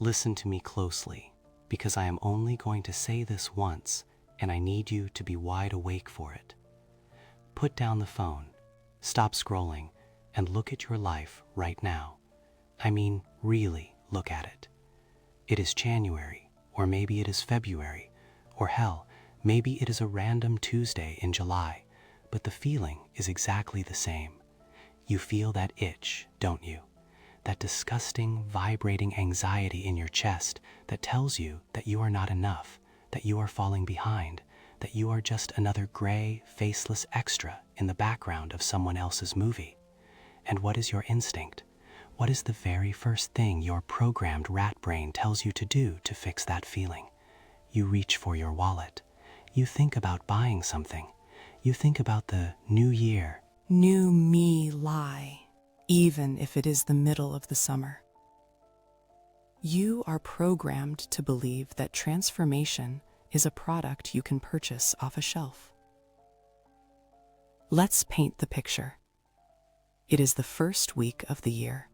Listen to me closely, because I am only going to say this once, and I need you to be wide awake for it. Put down the phone, stop scrolling, and look at your life right now. I mean, really look at it. It is January, or maybe it is February, or hell, maybe it is a random Tuesday in July, but the feeling is exactly the same. You feel that itch, don't you? That disgusting, vibrating anxiety in your chest that tells you that you are not enough, that you are falling behind, that you are just another gray, faceless extra in the background of someone else's movie. And what is your instinct? What is the very first thing your programmed rat brain tells you to do to fix that feeling? You reach for your wallet. You think about buying something. You think about the new year. New me lie, even if it is the middle of the summer. You are programmed to believe that transformation is a product you can purchase off a shelf. Let's paint the picture. It is the first week of the year.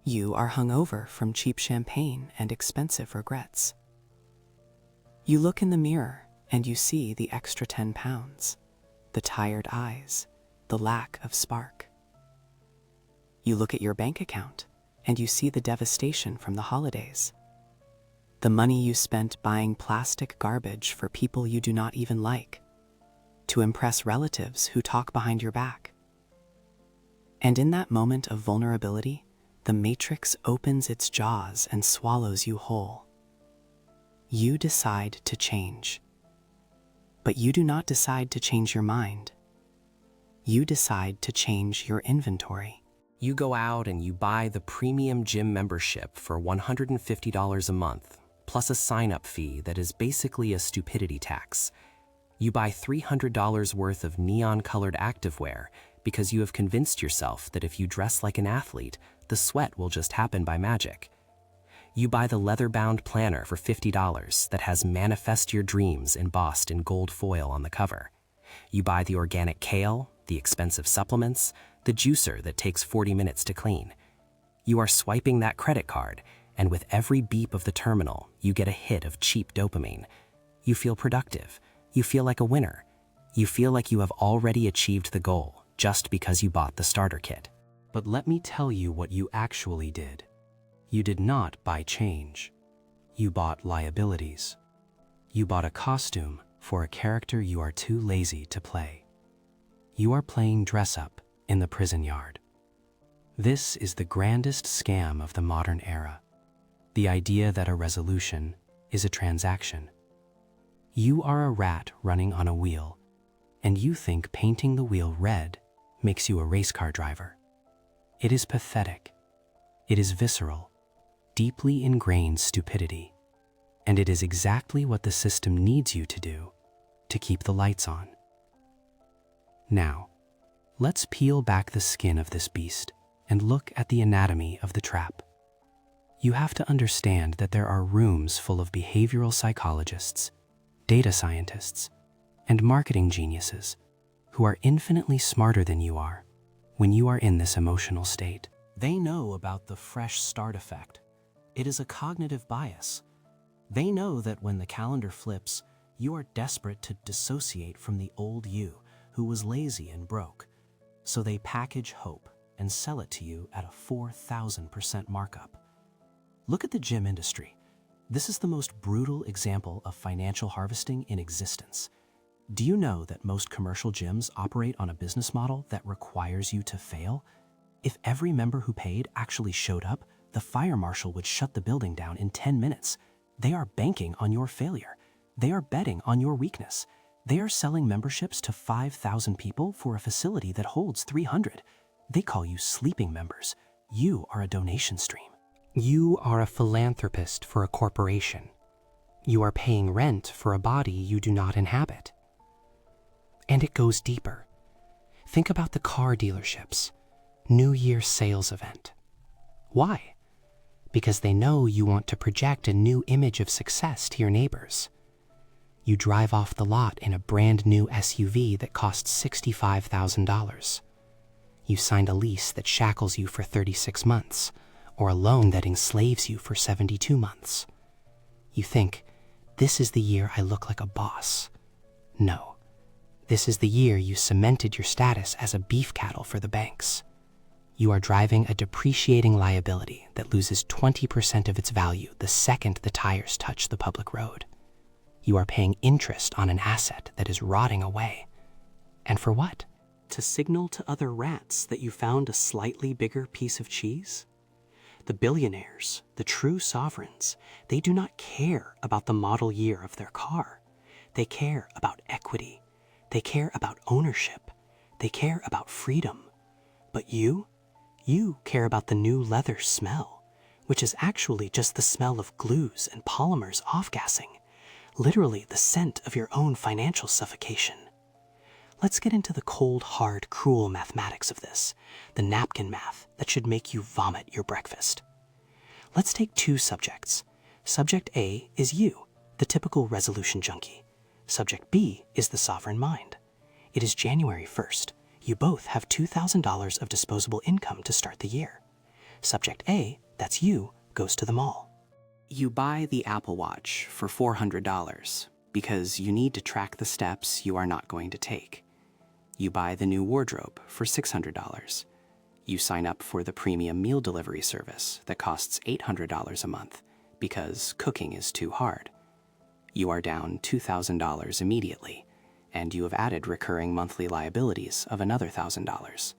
You are hungover from cheap champagne and expensive regrets. You look in the mirror and you see the extra 10 pounds, the tired eyes, the lack of spark. You look at your bank account and you see the devastation from the holidays. The money you spent buying plastic garbage for people you do not even like, to impress relatives who talk behind your back. And in that moment of vulnerability, the matrix opens its jaws and swallows you whole. You decide to change. But you do not decide to change your mind. You decide to change your inventory. You go out and you buy the premium gym membership for $150 a month, plus a sign-up fee that is basically a stupidity tax. You buy $300 worth of neon-colored activewear because you have convinced yourself that if you dress like an athlete, the sweat will just happen by magic. You buy the leather-bound planner for $50 that has Manifest Your Dreams embossed in gold foil on the cover. You buy the organic kale, the expensive supplements, the juicer that takes 40 minutes to clean. You are swiping that credit card, and with every beep of the terminal, you get a hit of cheap dopamine. You feel productive. You feel like a winner. You feel like you have already achieved the goal just because you bought the starter kit. But let me tell you what you actually did. You did not buy change. You bought liabilities. You bought a costume for a character you are too lazy to play. You are playing dress-up in the prison yard. This is the grandest scam of the modern era. The idea that a resolution is a transaction. You are a rat running on a wheel, and you think painting the wheel red makes you a race car driver. It is pathetic. It is visceral, deeply ingrained stupidity, and it is exactly what the system needs you to do to keep the lights on. Now, let's peel back the skin of this beast and look at the anatomy of the trap. You have to understand that there are rooms full of behavioral psychologists, data scientists, and marketing geniuses who are infinitely smarter than you are when you are in this emotional state. They know about the fresh start effect. It is a cognitive bias. They know that when the calendar flips, you are desperate to dissociate from the old you who was lazy and broke. So they package hope and sell it to you at a 4,000% markup. Look at the gym industry. This is the most brutal example of financial harvesting in existence. Do you know that most commercial gyms operate on a business model that requires you to fail? If every member who paid actually showed up, the fire marshal would shut the building down in 10 minutes. They are banking on your failure. They are betting on your weakness. They are selling memberships to 5,000 people for a facility that holds 300. They call you sleeping members. You are a donation stream. You are a philanthropist for a corporation. You are paying rent for a body you do not inhabit. And it goes deeper. Think about the car dealerships. New Year's sales event. Why? Because they know you want to project a new image of success to your neighbors. You drive off the lot in a brand new SUV that costs $65,000. You signed a lease that shackles you for 36 months, or a loan that enslaves you for 72 months. You think, this is the year I look like a boss. No, this is the year you cemented your status as a beef cattle for the banks. You are driving a depreciating liability that loses 20% of its value the second the tires touch the public road. You are paying interest on an asset that is rotting away. And for what? To signal to other rats that you found a slightly bigger piece of cheese? The billionaires, the true sovereigns, they do not care about the model year of their car. They care about equity. They care about ownership. They care about freedom. But you care about the new leather smell, which is actually just the smell of glues and polymers off-gassing, literally the scent of your own financial suffocation. Let's get into the cold, hard, cruel mathematics of this, the napkin math that should make you vomit your breakfast. Let's take two subjects. Subject A is you, the typical resolution junkie. Subject B is the sovereign mind. It is January 1st. You both have $2,000 of disposable income to start the year. Subject A, that's you, goes to the mall. You buy the Apple Watch for $400 because you need to track the steps you are not going to take. You buy the new wardrobe for $600. You sign up for the premium meal delivery service that costs $800 a month because cooking is too hard. You are down $2,000 immediately, and you have added recurring monthly liabilities of another $1,000.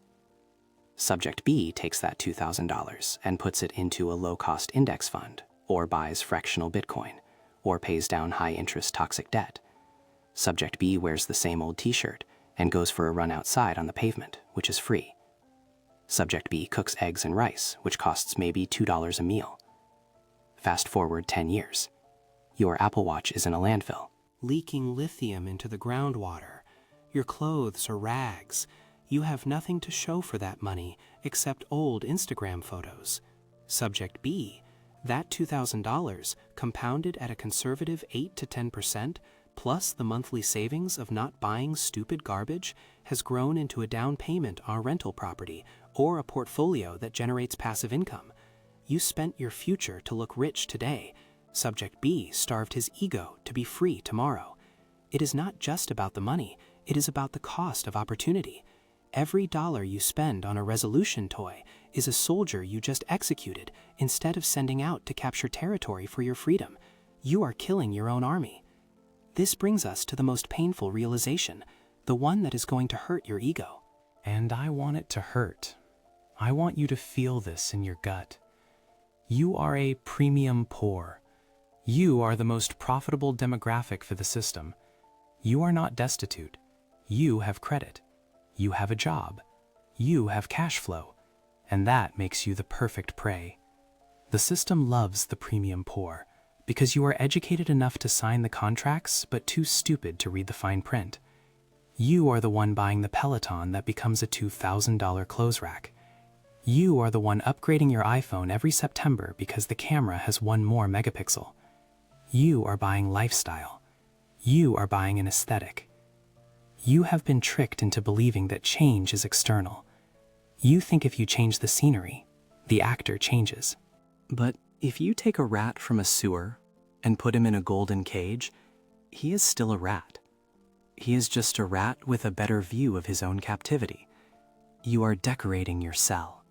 Subject B takes that $2,000 and puts it into a low-cost index fund, or buys fractional Bitcoin, or pays down high-interest toxic debt. Subject B wears the same old t-shirt and goes for a run outside on the pavement, which is free. Subject B cooks eggs and rice, which costs maybe $2 a meal. Fast forward 10 years. Your Apple Watch is in a landfill, leaking lithium into the groundwater. Your clothes are rags. You have nothing to show for that money except old Instagram photos. Subject B, that $2,000 compounded at a conservative 8 to 10%, plus the monthly savings of not buying stupid garbage, has grown into a down payment on a rental property or a portfolio that generates passive income. You spent your future to look rich today. Subject B starved his ego to be free tomorrow. It is not just about the money, it is about the cost of opportunity. Every dollar you spend on a resolution toy is a soldier you just executed instead of sending out to capture territory for your freedom. You are killing your own army. This brings us to the most painful realization, the one that is going to hurt your ego. And I want it to hurt. I want you to feel this in your gut. You are a premium poor. You are the most profitable demographic for the system. You are not destitute. You have credit. You have a job. You have cash flow. And that makes you the perfect prey. The system loves the premium poor because you are educated enough to sign the contracts but too stupid to read the fine print. You are the one buying the Peloton that becomes a $2,000 clothes rack. You are the one upgrading your iPhone every September because the camera has 1 more megapixel. You are buying lifestyle. You are buying an aesthetic. You have been tricked into believing that change is external. You think if you change the scenery, the actor changes. But if you take a rat from a sewer and put him in a golden cage, he is still a rat. He is just a rat with a better view of his own captivity. You are decorating your cell.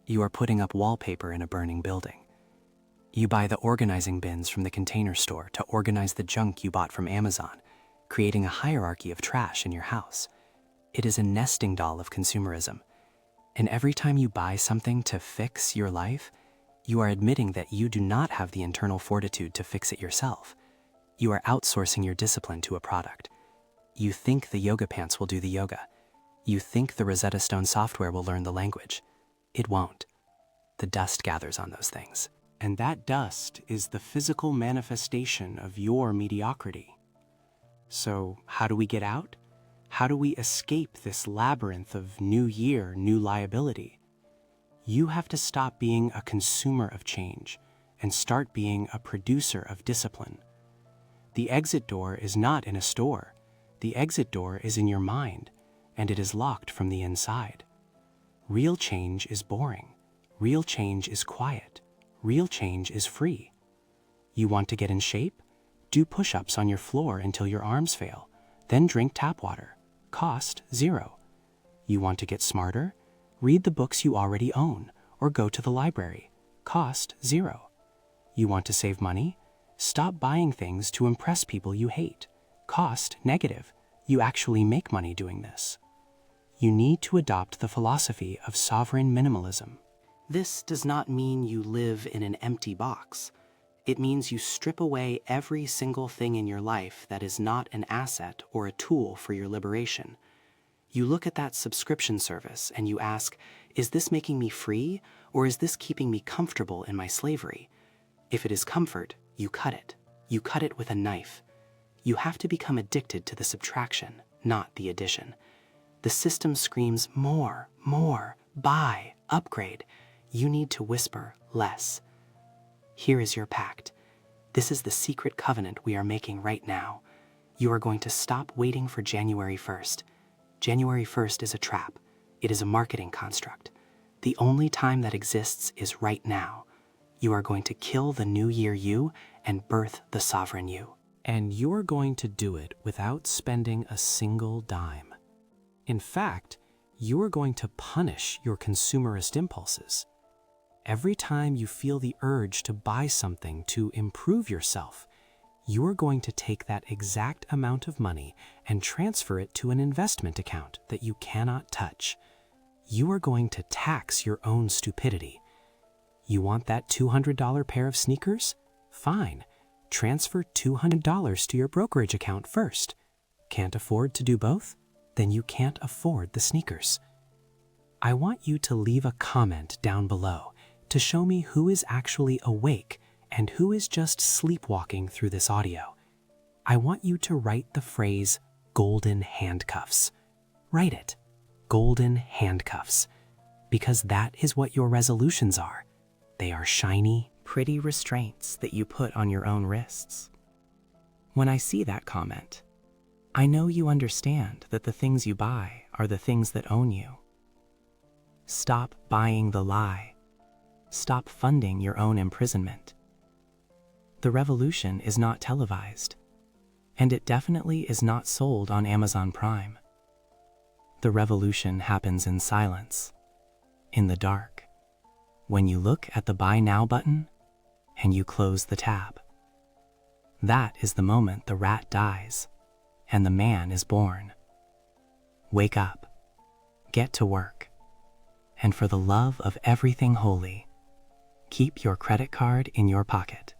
You are putting up wallpaper in a burning building. You buy the organizing bins from the Container Store to organize the junk you bought from Amazon, creating a hierarchy of trash in your house. It is a nesting doll of consumerism. And every time you buy something to fix your life, you are admitting that you do not have the internal fortitude to fix it yourself. You are outsourcing your discipline to a product. You think the yoga pants will do the yoga. You think the Rosetta Stone software will learn the language. It won't. The dust gathers on those things. And that dust is the physical manifestation of your mediocrity. So how do we get out? How do we escape this labyrinth of new year, new liability? You have to stop being a consumer of change and start being a producer of discipline. The exit door is not in a store. The exit door is in your mind, and it is locked from the inside. Real change is boring. Real change is quiet. Real change is free. You want to get in shape? Do push-ups on your floor until your arms fail. Then drink tap water. Cost $0. You want to get smarter? Read the books you already own or go to the library. Cost $0. You want to save money? Stop buying things to impress people you hate. Cost negative. You actually make money doing this. You need to adopt the philosophy of sovereign minimalism. This does not mean you live in an empty box. It means you strip away every single thing in your life that is not an asset or a tool for your liberation. You look at that subscription service and you ask, is this making me free or is this keeping me comfortable in my slavery? If it is comfort, you cut it. You cut it with a knife. You have to become addicted to the subtraction, not the addition. The system screams more, buy, upgrade. You need to whisper less. Here is your pact. This is the secret covenant we are making right now. You are going to stop waiting for January 1st. January 1st is a trap. It is a marketing construct. The only time that exists is right now. You are going to kill the new year you and birth the sovereign you. And you're going to do it without spending a single dime. In fact, you are going to punish your consumerist impulses. Every time you feel the urge to buy something to improve yourself, you are going to take that exact amount of money and transfer it to an investment account that you cannot touch. You are going to tax your own stupidity. You want that $200 pair of sneakers? Fine. Transfer $200 to your brokerage account first. Can't afford to do both? Then you can't afford the sneakers. I want you to leave a comment down below to show me who is actually awake and who is just sleepwalking through this audio. I want you to write the phrase golden handcuffs. Write it, golden handcuffs, because that is what your resolutions are. They are shiny, pretty restraints that you put on your own wrists. When I see that comment, I know you understand that the things you buy are the things that own you. Stop buying the lie. Stop funding your own imprisonment. The revolution is not televised, and it definitely is not sold on Amazon Prime. The revolution happens in silence, in the dark, when you look at the Buy Now button and you close the tab. That is the moment the rat dies and the man is born. Wake up, get to work, and for the love of everything holy, keep your credit card in your pocket.